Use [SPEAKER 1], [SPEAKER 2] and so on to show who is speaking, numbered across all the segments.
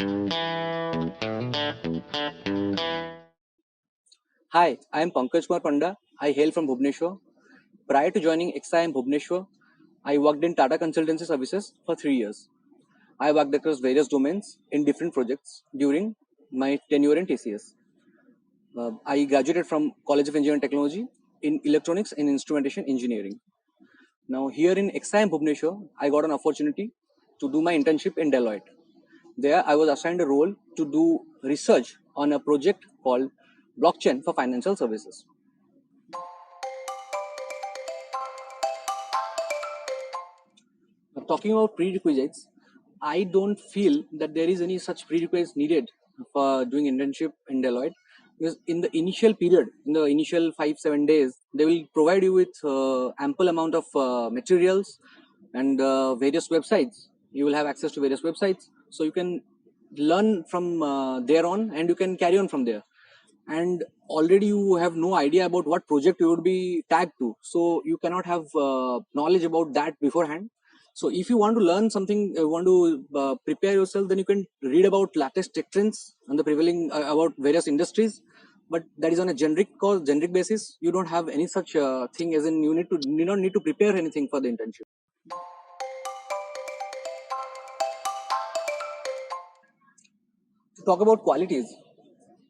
[SPEAKER 1] Hi, I am Pankaj Panda. I hail from Bhubaneswar. Prior to joining XIM Bhubaneswar, I worked in Tata Consultancy Services for 3 years. I worked across various domains in different projects during my tenure in TCS. I graduated from College of Engineering and Technology in Electronics and Instrumentation Engineering. Now, here in XIM Bhubaneswar, I got an opportunity to do my internship in Deloitte. There, I was assigned a role to do research on a project called Blockchain for Financial Services. Talking about prerequisites, I don't feel that there is any such prerequisites needed for doing internship in Deloitte, because in the initial period, in the initial 5-7 days, they will provide you with ample amount of materials and various websites. You will have access to various websites, so you can learn from there on, and you can carry on from there. And already you have no idea about what project you would be tagged to, so you cannot have knowledge about that beforehand. So if you want to learn something, want to prepare yourself, then you can read about latest tech trends and the prevailing about various industries. But that is on a generic basis. You don't have any such thing, as in you not need to prepare anything for the internship. To talk about qualities,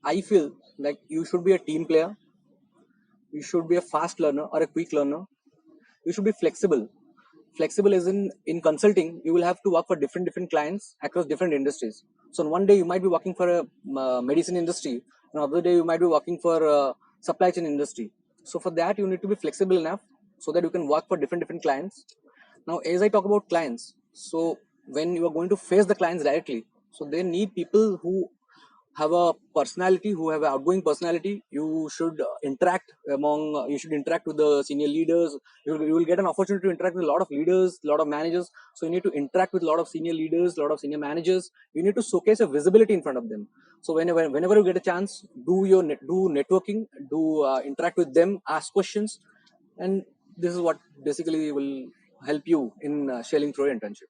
[SPEAKER 1] I feel like you should be a team player, you should be a fast learner or a quick learner, you should be flexible as in consulting, you will have to work for different clients across different industries. So on one day you might be working for a medicine industry, another day you might be working for a supply chain industry. So for that you need to be flexible enough so that you can work for different clients. Now as I talk about clients, so when you are going to face the clients directly, so they need people who have a personality, who have an outgoing personality. You should you should interact with the senior leaders. You will get an opportunity to interact with a lot of leaders, a lot of managers. So you need to interact with a lot of senior leaders, a lot of senior managers. You need to showcase your visibility in front of them. So whenever you get a chance, do networking, do interact with them, ask questions, and this is what basically will help you in sailing through your internship.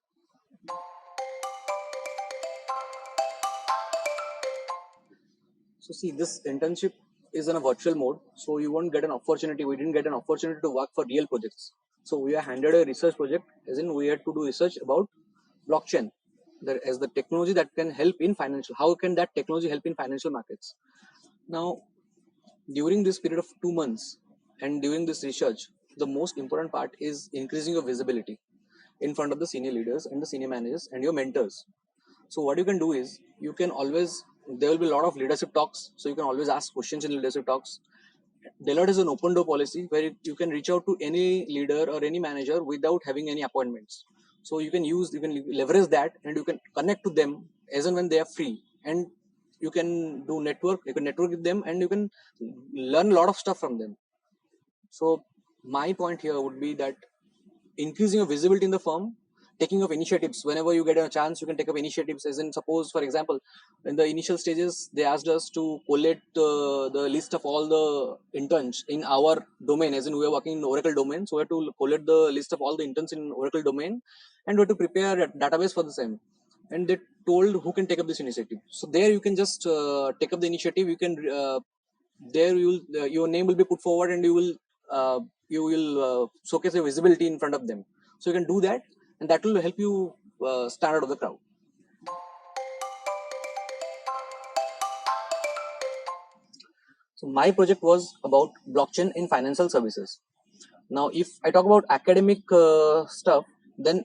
[SPEAKER 1] So see, this internship is in a virtual mode, so you won't get an opportunity. We didn't get an opportunity to work for real projects. So we are handed a research project, as in we had to do research about blockchain, as the technology that can help in financial. How can that technology help in financial markets? Now, during this period of 2 months and during this research, the most important part is increasing your visibility in front of the senior leaders and the senior managers and your mentors. So what you can do is, you can always, there will be a lot of leadership talks, so you can always ask questions in leadership talks. Deloitte has an open door policy where you can reach out to any leader or any manager without having any appointments. So you can leverage that, and you can connect to them as and when they are free, and you can network with them, and you can learn a lot of stuff from them. So my point here would be that increasing your visibility in the firm, taking of initiatives. Whenever you get a chance, you can take up initiatives, as in, suppose for example, in the initial stages they asked us to collate the list of all the interns in our domain, as in we are working in Oracle domain, so we have to collate the list of all the interns in Oracle domain, and we have to prepare a database for the same. And they told who can take up this initiative. So there you can just take up the initiative. You can there you will your name will be put forward, and uh, you will showcase your visibility in front of them. So you can do that, and that will help you stand out of the crowd. So my project was about blockchain in financial services. Now, if I talk about academic stuff, then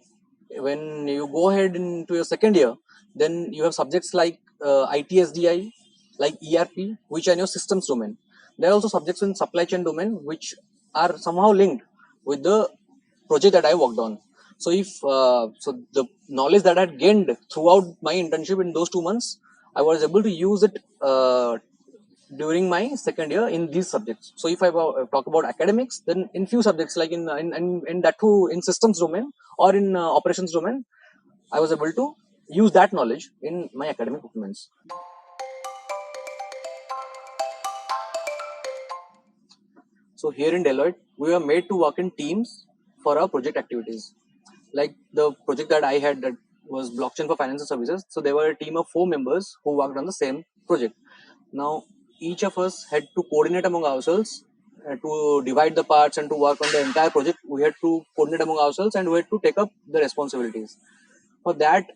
[SPEAKER 1] when you go ahead into your second year, then you have subjects like ITSDI, like ERP, which are in your systems domain. There are also subjects in supply chain domain, which are somehow linked with the project that I worked on. So so the knowledge that I had gained throughout my internship in those 2 months, I was able to use it during my second year in these subjects. So if I talk about academics, then in few subjects, like in that too, in systems domain or in operations domain, I was able to use that knowledge in my academic documents. So here in Deloitte, we were made to work in teams for our project activities. Like the project that I had, that was blockchain for financial services. So there were a team of 4 members who worked on the same project. Now each of us had to coordinate among ourselves to divide the parts and to work on the entire project. We had to coordinate among ourselves and we had to take up the responsibilities. For that,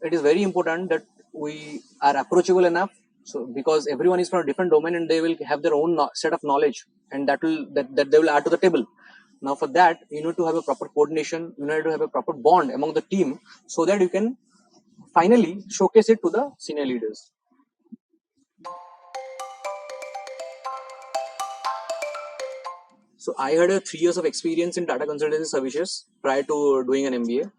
[SPEAKER 1] it is very important that we are approachable enough. So because everyone is from a different domain and they will have their own set of knowledge, and that they will add to the table. Now for that, you need to have a proper coordination. You need to have a proper bond among the team so that you can finally showcase it to the senior leaders. So I had a 3 years of experience in Tata Consultancy Services prior to doing an MBA.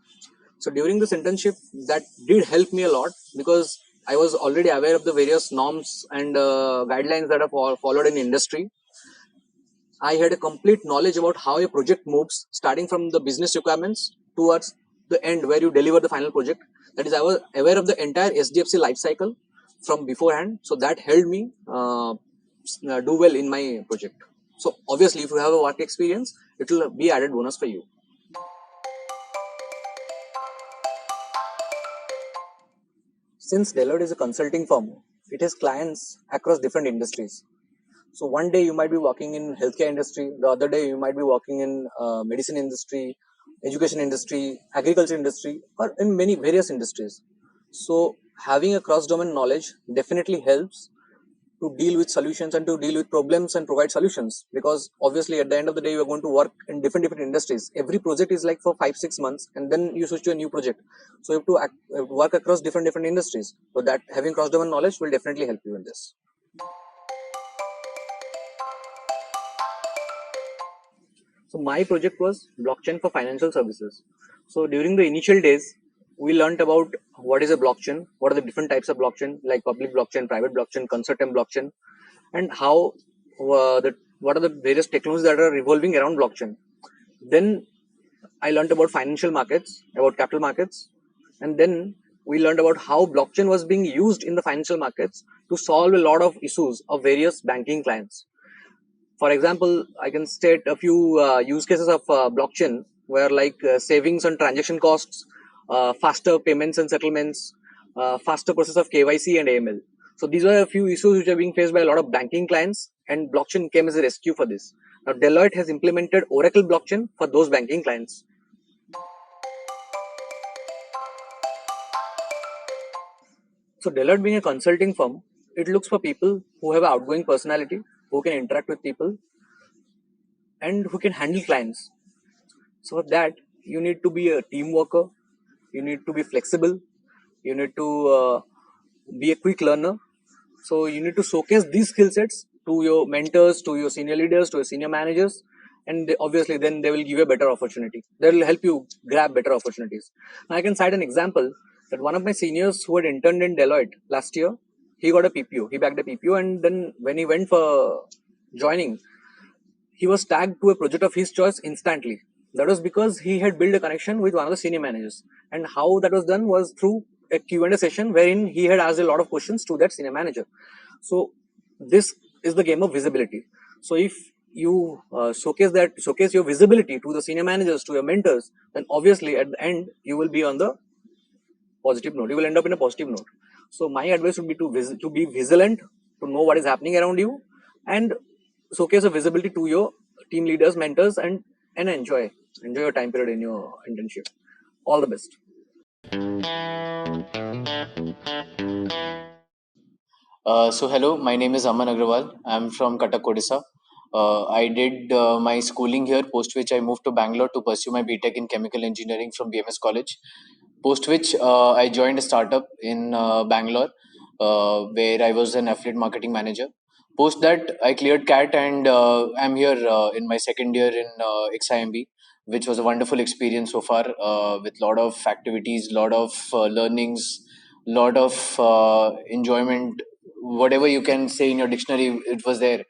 [SPEAKER 1] So during this internship, that did help me a lot because I was already aware of the various norms and guidelines that are followed in industry. I had a complete knowledge about how a project moves, starting from the business requirements towards the end where you deliver the final project. That is, I was aware of the entire SDFC life cycle from beforehand. So that helped me do well in my project. So obviously, if you have a work experience, it will be added bonus for you. Since Deloitte is a consulting firm, it has clients across different industries. So one day you might be working in healthcare industry, the other day you might be working in medicine industry, education industry, agriculture industry, or in many various industries. So having a cross-domain knowledge definitely helps to deal with solutions and to deal with problems and provide solutions, because obviously at the end of the day you are going to work in different industries. Every project is like for 5 6 months and then you switch to a new project, so you have to work across different industries. So that having cross domain knowledge will definitely help you in this. So my project was blockchain for financial services. So during the initial days, we learned about what is a blockchain, what are the different types of blockchain, like public blockchain, private blockchain, consortium blockchain, and how what are the various technologies that are revolving around blockchain. Then I learned about financial markets, about capital markets, and then we learned about how blockchain was being used in the financial markets to solve a lot of issues of various banking clients. For example, I can state a few use cases of blockchain where like savings on transaction costs, faster payments and settlements, faster process of KYC and AML. So these are a few issues which are being faced by a lot of banking clients, and blockchain came as a rescue for this. Now Deloitte has implemented Oracle blockchain for those banking clients. So Deloitte being a consulting firm, it looks for people who have an outgoing personality, who can interact with people, and who can handle clients. So for that, you need to be a team worker, you need to be flexible, you need to be a quick learner. So you need to showcase these skill sets to your mentors, to your senior leaders, to your senior managers, and obviously then they will give you a better opportunity. They will help you grab better opportunities. Now I can cite an example that one of my seniors who had interned in Deloitte last year, he got a PPO, he backed a PPO, and then when he went for joining, he was tagged to a project of his choice instantly. That was because he had built a connection with one of the senior managers. And how that was done was through a Q&A session wherein he had asked a lot of questions to that senior manager. So this is the game of visibility. So if you showcase your visibility to the senior managers, to your mentors, then obviously at the end you will be on the positive note. You will end up in a positive note. So my advice would be to be vigilant, to know what is happening around you, and showcase a visibility to your team leaders, mentors, and enjoy your time period in your internship. All the best.
[SPEAKER 2] So hello, my name is Aman Agarwal. I'm from Cuttack, Odisha. I did my schooling here, post which I moved to Bangalore to pursue my BTech in chemical engineering from BMS College. Post which I joined a startup in Bangalore, where I was an affiliate marketing manager. Post that I cleared CAT and I'm here in my second year in XIMB, which was a wonderful experience so far, with lot of activities, lot of learnings, lot of enjoyment, whatever you can say in your dictionary, it was there.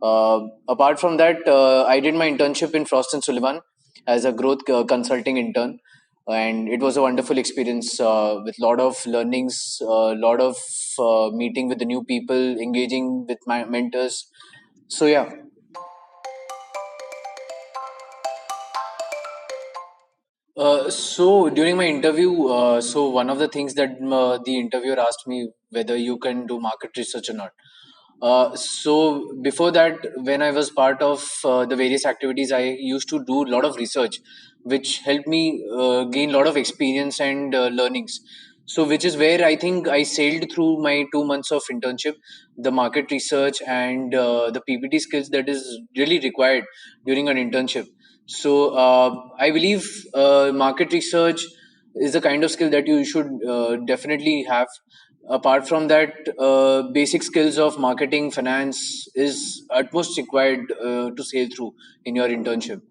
[SPEAKER 2] Apart from that, I did my internship in Frost and Sullivan as a growth consulting intern, and it was a wonderful experience with lot of learnings, lot of meeting with the new people, engaging with my mentors. So yeah. So during my interview, so one of the things that the interviewer asked me whether you can do market research or not. So before that, when I was part of the various activities, I used to do a lot of research, which helped me gain a lot of experience and learnings. So which is where I think I sailed through my 2 months of internship, the market research and the PPT skills that is really required during an internship. So I believe market research is the kind of skill that you should definitely have. Apart from that, basic skills of marketing, finance is utmost required to sail through in your internship.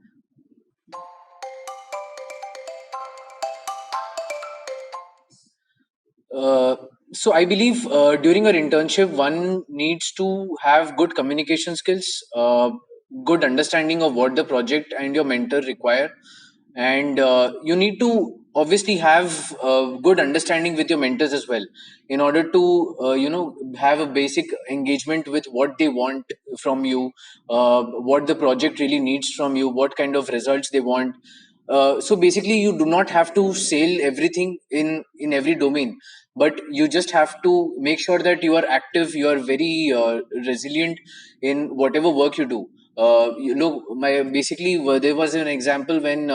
[SPEAKER 2] Uh, so I believe during our internship, one needs to have good communication skills, good understanding of what the project and your mentor require, and you need to obviously have good understanding with your mentors as well, in order to have a basic engagement with what they want from you, what the project really needs from you, what kind of results they want. So basically, you do not have to sail everything in every domain, but you just have to make sure that you are active, you are very resilient in whatever work you do. My basically there was an example when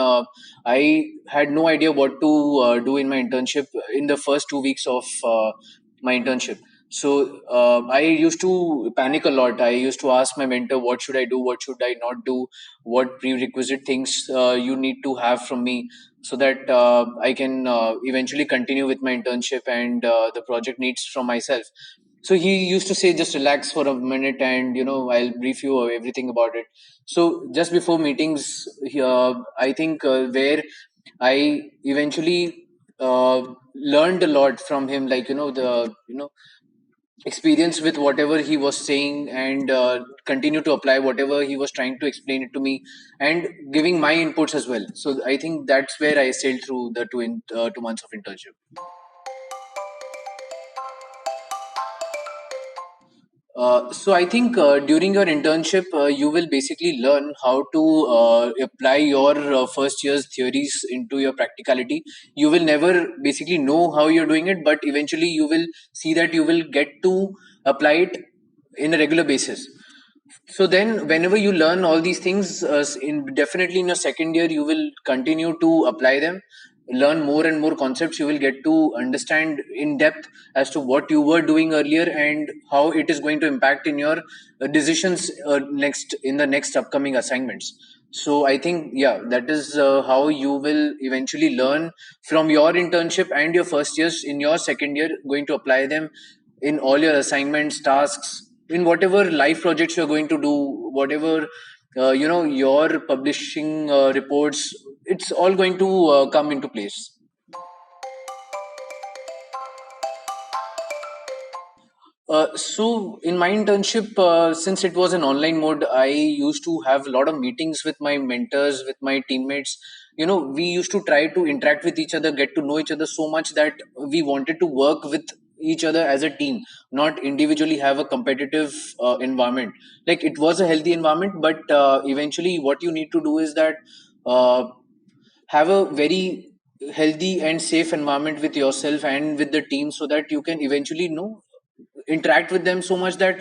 [SPEAKER 2] I had no idea what to do in my internship in the first 2 weeks of my internship. So I used to panic a lot. I used to ask my mentor, "What should I do? What should I not do? What prerequisite things you need to have from me, so that I can eventually continue with my internship and the project needs from myself." So he used to say, "Just relax for a minute, and I'll brief you everything about it." So just before meetings, I think where I eventually learned a lot from him, like the experience with whatever he was saying, and continue to apply whatever he was trying to explain it to me, and giving my inputs as well. So I think that's where I sailed through the 2 months of internship. So I think during your internship, you will basically learn how to apply your first year's theories into your practicality. You will never basically know how you're doing it, but eventually you will see that you will get to apply it in a regular basis. So then whenever you learn all these things, in definitely in your second year you will continue to apply them, learn more and more concepts. You will get to understand in depth as to what you were doing earlier and how it is going to impact in your decisions next in the next upcoming assignments. So I think, yeah, that is how you will eventually learn from your internship and your first years in your second year, going to apply them in all your assignments, tasks, in whatever life projects you're going to do, whatever your publishing reports, it's all going to come into place. So in my internship, since it was an online mode, I used to have a lot of meetings with my mentors, with my teammates. We used to try to interact with each other, get to know each other so much that we wanted to work with each other as a team, not individually have a competitive environment. Like, it was a healthy environment, but eventually what you need to do is that uh, have a very healthy and safe environment with yourself and with the team, so that you can eventually interact with them so much that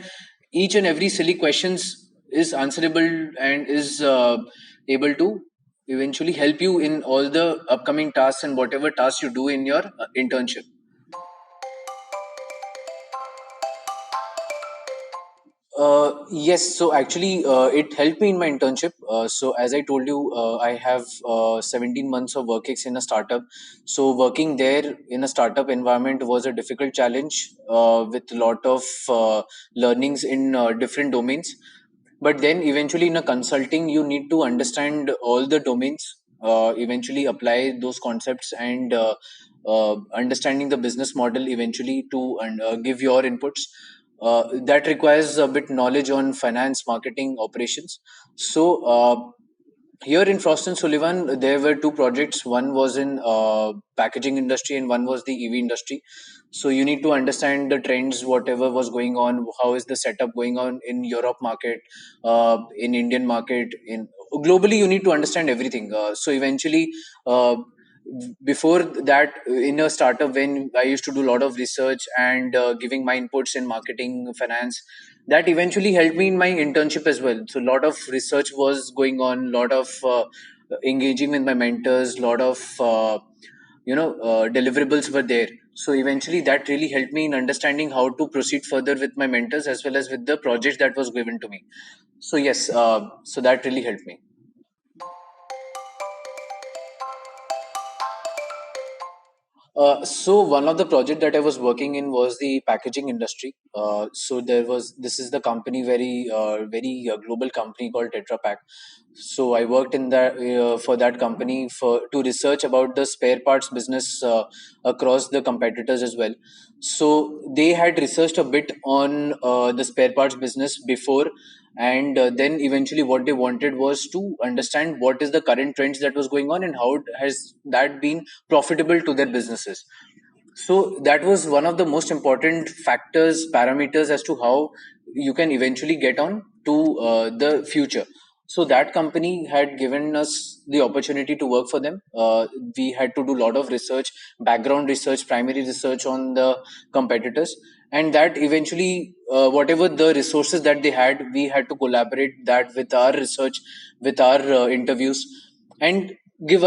[SPEAKER 2] each and every silly questions is answerable and is able to eventually help you in all the upcoming tasks and whatever tasks you do in your internship. Yes, so actually, it helped me in my internship. So, as I told you, I have 17 months of work ex in a startup. So, working there in a startup environment was a difficult challenge with a lot of learnings in different domains. But then, eventually, in a consulting, you need to understand all the domains, eventually apply those concepts, and understanding the business model eventually to give your inputs. That requires a bit knowledge on finance, marketing, operations. So here in Frost and Sullivan, there were two projects. One was in packaging industry, and one was the EV industry. So you need to understand the trends, whatever was going on, how is the setup going on in Europe market, in Indian market, in globally. You need to understand everything. So eventually. Before that, in a startup, when I used to do a lot of research and giving my inputs in marketing, finance, that eventually helped me in my internship as well. So a lot of research was going on, a lot of engaging with my mentors, a lot of deliverables were there. So eventually that really helped me in understanding how to proceed further with my mentors as well as with the project that was given to me. So yes, so that really helped me. So one of the project that I was working in was the packaging industry. So there was this is the company, very global company called Tetra Pak. So I worked in that for that company for to research about the spare parts business across the competitors as well. So they had researched a bit on the spare parts business before, and then eventually what they wanted was to understand what is the current trends that was going on and how has that been profitable to their businesses. So that was one of the most important factors, parameters as to how you can eventually get on to the future. So that company had given us the opportunity to work for them. We had to do a lot of research, background research, primary research on the competitors, and that eventually, whatever the resources that they had, we had to collaborate that with our research, with our interviews, and give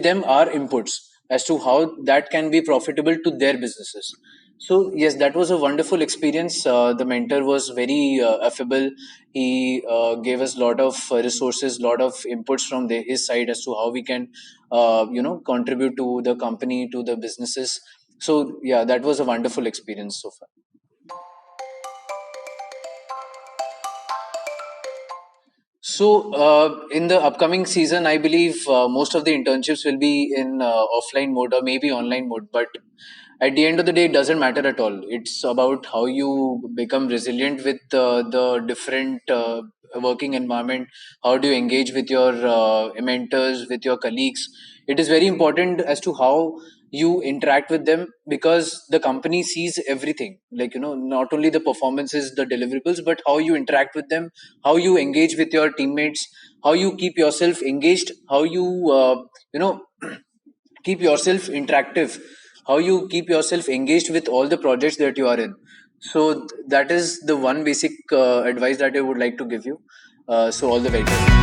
[SPEAKER 2] them our inputs as to how that can be profitable to their businesses. So yes, that was a wonderful experience. The mentor was very affable. He gave us a lot of resources, lot of inputs from his side as to how we can contribute to the company, to the businesses. So yeah, that was a wonderful experience so far. So, in the upcoming season, I believe most of the internships will be in offline mode or maybe online mode. But at the end of the day, it doesn't matter at all. It's about how you become resilient with the different working environment. How do you engage with your mentors, with your colleagues? It is very important as to how you interact with them, because the company sees everything, like not only the performances, the deliverables, but how you interact with them, how you engage with your teammates, how you keep yourself engaged, how you you know keep yourself interactive, how you keep yourself engaged with all the projects that you are in. So that is the one basic advice that I would like to give you. So all the very best.